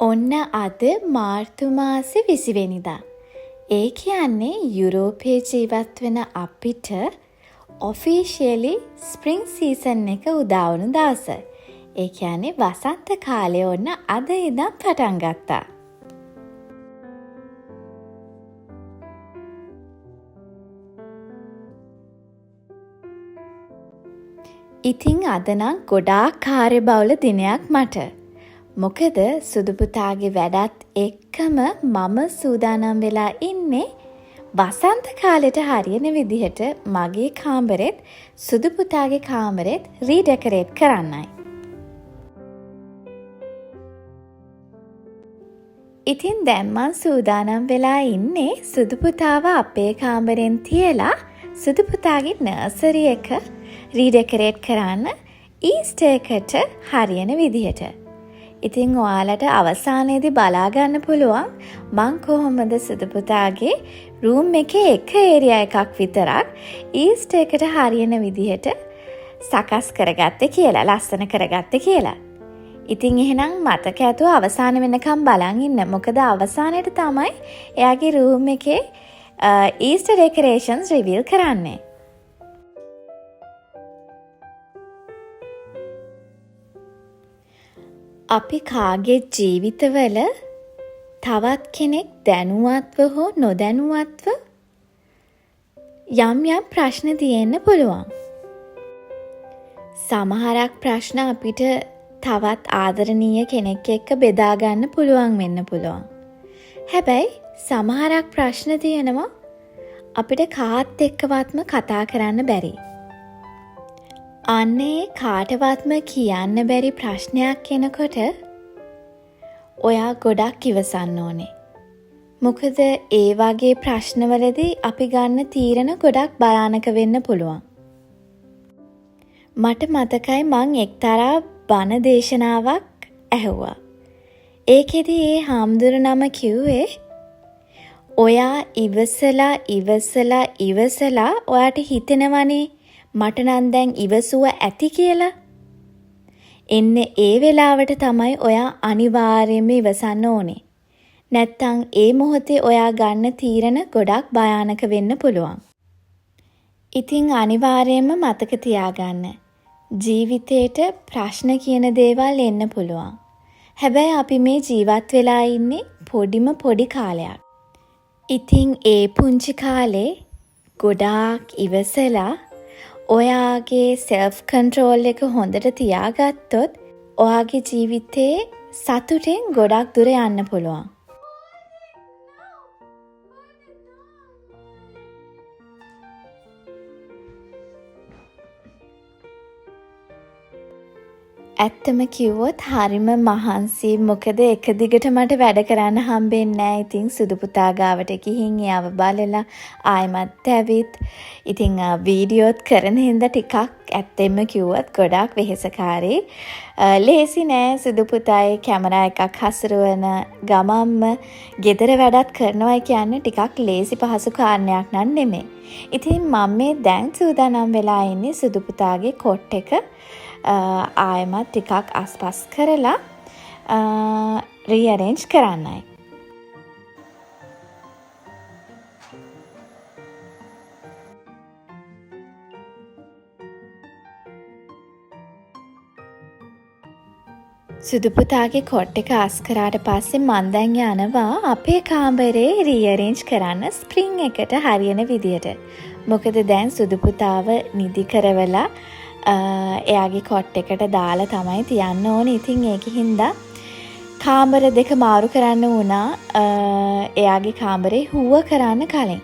ඔන්න අද මාර්තු මාසේ 20 වෙනිදා. ඒ කියන්නේ යුරෝපයේ ජීවත් වෙන අපිට ඔෆිෂියලි ස්ප්‍රින්ග් සීසන් එක උදා වුණු දවස. ඒ කියන්නේ වසන්ත කාලය ඔන්න අද ඉඳන් පටන් ගත්තා. ඉතින් අද නම් ගොඩාක් කාර්යබහුල දිනයක් මට. මොකද සුදු පුතාගේ වැඩත් එක්කම මම සූදානම් වෙලා ඉන්නේ වසන්ත කාලෙට හරියන විදිහට මගේ කාමරෙත් සුදු පුතාගේ කාමරෙත් රීඩෙකොරේට් කරන්නයි. ඉතින් දැන් මං සූදානම් වෙලා ඉන්නේ සුදු පුතාව අපේ කාමරෙන් තියලා සුදු පුතාගේ නර්සරි එක රීඩෙකොරේට් කරන්න ඊස්ටර් එකට හරියන විදිහට. ඉතින් ඔයාලට අවසානයේදී බලා ගන්න පුළුවන් මං කොහොමද සුදු පුතාගේ රූම් එකේ එක ඒරියා එකක් විතරක් ඊස්ටර් එකට හරියන විදිහට සකස් කරගත්තේ කියලා, ලස්සන කරගත්තේ කියලා. ඉතින් එහෙනම් මතක ඇතුව අවසාන වෙනකම් බලන් ඉන්න. මොකද අවසානයේට තමයි එයාගේ රූම් එකේ ඊස්ටර් ඩෙකොරේෂන්ස් රිවීල් කරන්නේ. අපි කාගේ ජීවිතවල තවත් කෙනෙක් දැනුවත්ව හෝ නොදැනුවත්ව යම් යම් ප්‍රශ්න තියෙන්න පුළුවන්. සමහරක් ප්‍රශ්න අපිට තවත් ආදරණීය කෙනෙක් එක්ක බෙදා ගන්න පුළුවන් වෙන්න පුළුවන්. හැබැයි සමහරක් ප්‍රශ්න තියෙනවා අපිට කාත් එක්කවත්ම කතා කරන්න බැරි. අන්නේ කාටවත්ම කියන්න බැරි ප්‍රශ්නයක් එනකොට ඔයා ගොඩක් ඉවසන්න ඕනේ. මොකද ඒ වගේ ප්‍රශ්නවලදී අපි ගන්න තීරණ ගොඩක් භයානක වෙන්න පුළුවන්. මට මතකයි මං එක්තරා බණ දේශනාවක් ඇහුවා. ඒකෙදි ඒ හාමුදුරු නම කිව්වේ ඔයා ඉවසලා ඔයාට හිතෙනවනේ මට නම් දැන් ඉවසුව ඇති කියලා. එන්න ඒ වෙලාවට තමයි ඔයා අනිවාර්යයෙන්ම ඉවසන්න ඕනේ. නැත්තම් ඒ මොහොතේ ඔයා ගන්න තීරණ ගොඩක් භයානක වෙන්න පුළුවන්. ඉතින් අනිවාර්යයෙන්ම මතක තියාගන්න. ජීවිතේට ප්‍රශ්න කියන දේවල් එන්න පුළුවන්. හැබැයි අපි මේ ජීවත් වෙලා ඉන්නේ පොඩි කාලයක්. ඉතින් ඒ පුංචි කාලේ ගොඩාක් ඉවසලා ඔයාගේ සෙල්ෆ් කන්ට්‍රෝල් එක හොඳට තියාගත්තොත් ඔයාගේ ජීවිතේ සතුටෙන් ගොඩක් දුර යන්න පුළුවන්. ඇත්තම කිව්වොත් හරිම මහන්සි. මොකද එක දිගට මට වැඩ කරන්න හම්බෙන්නේ නැහැ. ඉතින් සුදු පුතා ගාවට ගිහින් එයාව බලලා ආයෙමත් ඇවිත් ඉතින් වීඩියෝත් කරන හින්දා ටිකක් ඇත්තෙම කිව්වොත් ගොඩාක් වෙහෙසකාරී. ලේසි නෑ සුදු පුතායි කැමරා එකක් හසුරවන ගමම්ම ගෙදර වැඩත් කරනවා කියන්නේ ටිකක් ලේසි පහසු කාරණයක් නන් නෙමෙයි. ඉතින් මම මේ දැන් සූදානම් වෙලා ඉන්නේ සුදු පුතාගේ කොට් එක ආයෙමත් ටිකක් අස්පස් කරලා රීඅරේන්ජ් කරන්නයි. සුදු පුතාගේ කොට් එක අස් කරාට පස්සේ මං දැන් යනවා අපේ කාමරේ රීඅරේන්ජ් කරන්න ස්ප්‍රින්ග් එකට හරියන විදියට. මොකද දැන් සුදු පුතාව නිදි කරවලා එයාගේ කොට් එකට දාලා තමයි තියන්න ඕනේ. ඉතින් ඒකින්ද කාමර දෙක මාරු කරන්න වුණා එයාගේ කාමරේ හුව කරන්න කලින්.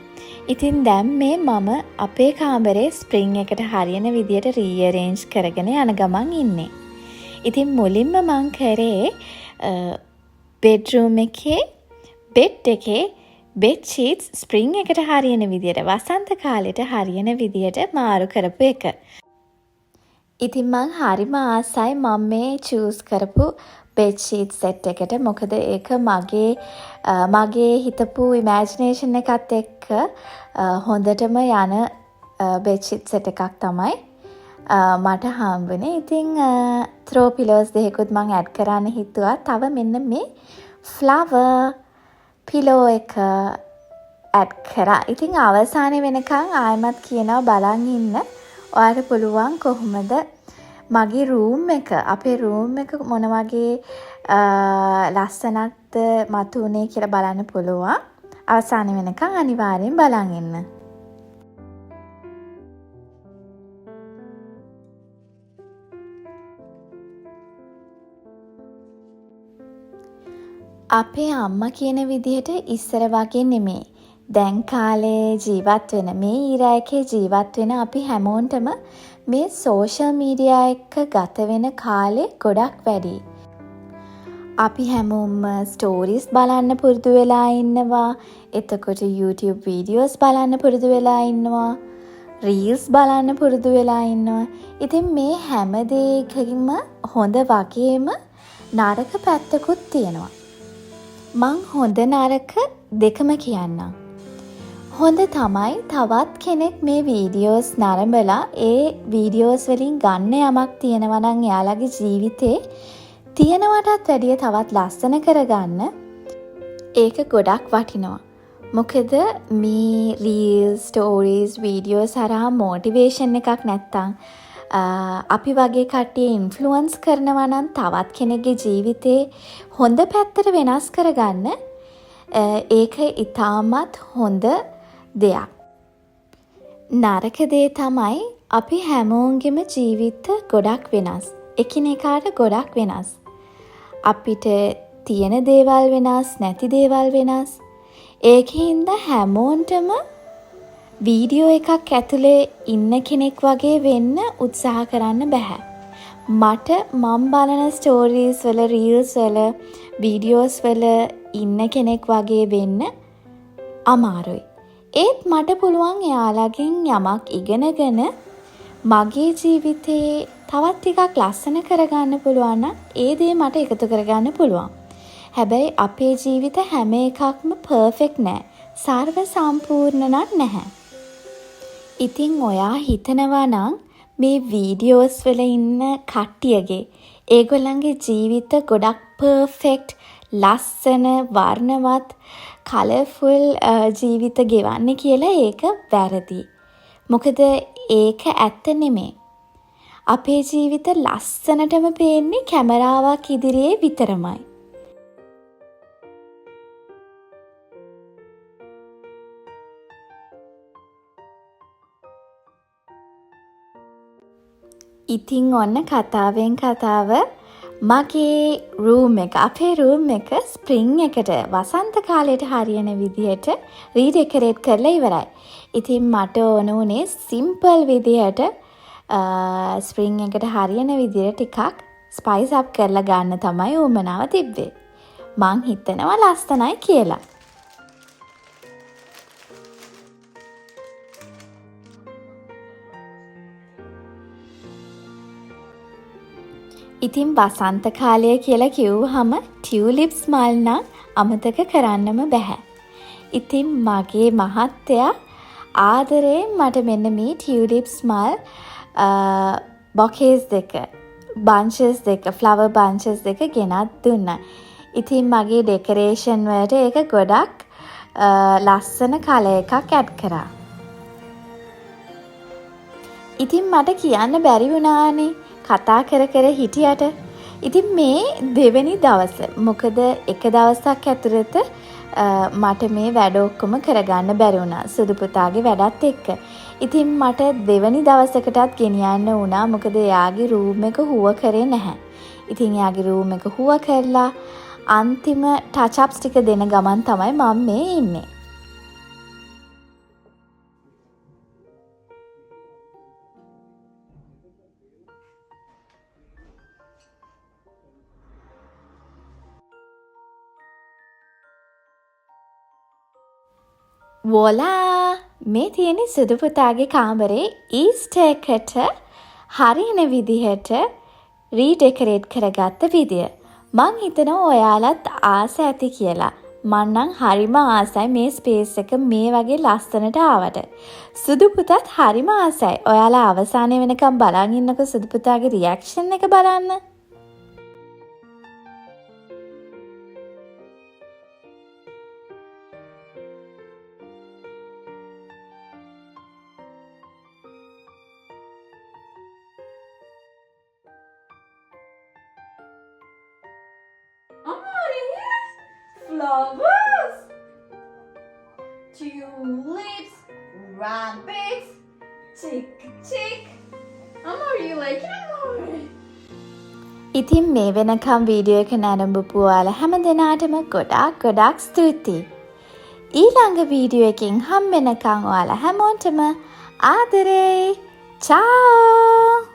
ඉතින් දැන් මේ මම අපේ කාමරේ ස්ප්‍රින්ග් එකට හරියන විදියට රීඅරේන්ජ් කරගෙන යන ගමන් ඉන්නේ. ඉතින් මුලින්ම මං කරේ බෙඩ්රූම් එකේ බෙඩ් එකේ බෙඩ් ෂීට්ස් ස්ප්‍රින්ග් එකට හරියන විදියට වසන්ත කාලෙට හරියන විදියට මාරු කරපු එක. ඉතින් මං හරිම ආසයි මම මේ චූස් කරපු බෙඩ් ෂීට් සෙට් එකට. මොකද ඒක මගේ හිතපු ඉමෑජිනේෂන් එකත් එක්ක හොඳටම යන බෙඩ් ෂීට් සෙට් එකක් තමයි. මට හම්බුනේ. ඉතින් throw pillows දෙකකුත් මම ඇඩ් කරන්න හිතුවා. තව මෙන්න මේ flower pillow එක ඇඩ් කරා. ඉතින් අවසානයේ වෙනකන් ආයෙමත් කියනවා බලන් ඉන්න. ඔයාලට පුළුවන් කොහොමද මගේ රූම් එක, අපේ රූම් එක මොන වගේ ලස්සනක්ද මතුනේ කියලා බලන්න පුළුවන්. අවසානයේ වෙනකන් අනිවාර්යෙන් බලන් ඉන්න. අපේ අම්මා කියන විදිහට ඉස්සර වගේ නෙමෙයි. දැන් කාලේ ජීවත් වෙන මේ ඊරායකේ ජීවත් වෙන අපි හැමෝන්ටම මේ සෝෂල් මීඩියා එක්ක ගත වෙන කාලේ ගොඩක් වැඩි. අපි හැමෝම ස්ටෝරිස් බලන්න පුරුදු වෙලා ඉන්නවා. එතකොට YouTube වීඩියෝස් බලන්න පුරුදු වෙලා ඉන්නවා. රීල්ස් බලන්න පුරුදු වෙලා ඉන්නවා. ඉතින් මේ හැම දෙයකින්ම හොඳ වගේම නරක පැත්තකුත් තියෙනවා. මං හොඳ නරක දෙකම කියන්නම්. හොඳ තමයි තවත් කෙනෙක් මේ වීඩියෝස් නරඹලා ඒ වීඩියෝස් වලින් ගන්න යමක් තියෙනවා නම් එයාලගේ ජීවිතේ තියෙනවටත් වැඩිය තවත් ලස්සන කරගන්න ඒක ගොඩක් වටිනවා. මොකද මේ රීල්ස්, ස්ටෝරීස්, වීඩියෝස් හරහා මොටිවේෂන් එකක් නැත්තම් අපි වගේ කට්ටිය ඉන්ෆ්ලුවන්ස් කරනවා නම් තවත් කෙනෙක්ගේ ජීවිතේ හොඳ පැත්තට වෙනස් කරගන්න ඒක ඉතාමත් හොඳ දෙයක්. නරක දේ තමයි අපි හැමෝගෙම ජීවිත ගොඩක් වෙනස්. එකිනෙකාට ගොඩක් වෙනස්. අපිට තියෙන දේවල් වෙනස්, නැති දේවල් වෙනස්. ඒකින්ද හැමෝන්ටම වීඩියෝ එකක් ඇතුලේ ඉන්න කෙනෙක් වගේ වෙන්න උත්සාහ කරන්න බෑ. මට මම බලන ස්ටෝරීස් වල, රීල්ස් වල, වීඩියෝස් වල ඉන්න කෙනෙක් වගේ වෙන්න අමාරුයි. ඒත් මට පුළුවන් එයාලගෙන් යමක් ඉගෙනගෙන මගේ ජීවිතේ තවත් ටිකක් ලස්සන කරගන්න පුළුවන් නම් ඒ දේ මට එකතු කරගන්න පුළුවන්. හැබැයි අපේ ජීවිත හැම එකක්ම පර්ෆෙක්ට් නෑ. සර්ව සම්පූර්ණ නැහැ. ඉතින් ඔයා හිතනවා නම් මේ වීඩියෝස් වල ඉන්න කට්ටියගේ ඒගොල්ලන්ගේ ජීවිත ගොඩක් පර්ෆෙක්ට්, ලස්සන, වර්ණවත්, colourful ජීවිත ගෙවන්නේ කියලා ඒක වැරදි. මොකද ඒක ඇත්ත නෙමෙයි. අපේ ජීවිත ලස්සනටම පේන්නේ කැමරාවක් ඉදිරියේ විතරමයි. ඉතින් ඔන්න කතාවෙන් කතාව මගේ රූම් එක, අපේ රූම් එක ස්ප්‍රින්ග් එකට වසන්ත කාලයට හරියන විදිහට රීඩෙකරේට් කරලා ඉවරයි. ඉතින් මට ඕන උනේ සිම්පල් විදිහට ස්ප්‍රින්ග් එකට හරියන විදිහට ටිකක් ස්පයිස් අප් කරලා ගන්න තමයි උවමනාව තිබ්බේ. මං හිතනවා ලස්සනයි කියලා. ඉතින් වසන්ත කාලය කියලා කිව්වහම ටියුලිප්ස් මල් නම් අමතක කරන්නම බෑ. ඉතින් මගේ මහත්තයා ආදරයෙන් මට මෙන්න මේ ටියුලිප්ස් මල් බොකේස් දෙක, බන්චස් දෙක, ෆ්ලවර් බන්චස් දෙක ගෙනත් දුන්නා. ඉතින් මගේ ඩෙකරේෂන් වලට ඒක ගොඩක් ලස්සන කලර් එකක් ඇඩ් කරා. ඉතින් මට කියන්න බැරි වුණානේ කතා කර කර හිටියට. ඉතින් මේ දෙවෙනි දවස, මොකද එක දවසක් ඇතුළත මට මේ වැඩ ඔක්කොම කරගන්න බැරි වුණා සුදු පුතාගේ වැඩත් එක්ක. ඉතින් මට දෙවෙනි දවසකටත් ගෙනියන්න වුණා මොකද එයාගේ රූම් එක හුව කරේ නැහැ. ඉතින් එයාගේ රූම් එක හුව කරලා අන්තිම ටච් අප්ස් ටික දෙන ගමන් තමයි මම මේ ඉන්නේ. වොලා මේ තියෙන සුදු පුතාගේ කාමරේ ඊස්ටර් එකට හරියන විදිහට රීඩෙකරේට් කරගත්ත විදිය. මං හිතනවා ඔයාලත් ආස ඇති කියලා. මං නම් හරිම ආසයි මේ ස්පේස් එක මේ වගේ ලස්සනට ආවට. සුදු පුතත් හරිම ආසයි. ඔයාලා අවසානයේ වෙනකම් බලන් ඉන්නකො සුදු පුතාගේ රියැක්ෂන් එක බලන්න. Flowers, tulips, rabbits, chick chick. Amor, you like it, Amor? ඉතින් මේ වෙනකම් වීඩියෝ එක නරඹපු ඔයාලා හැම දෙනාටම ගොඩාක් ස්තුතියි. ඊළඟ වීඩියෝ එකකින් හම්බ වෙනකම් ඔයාලා හැමෝටම ආදරේ. චාෝ!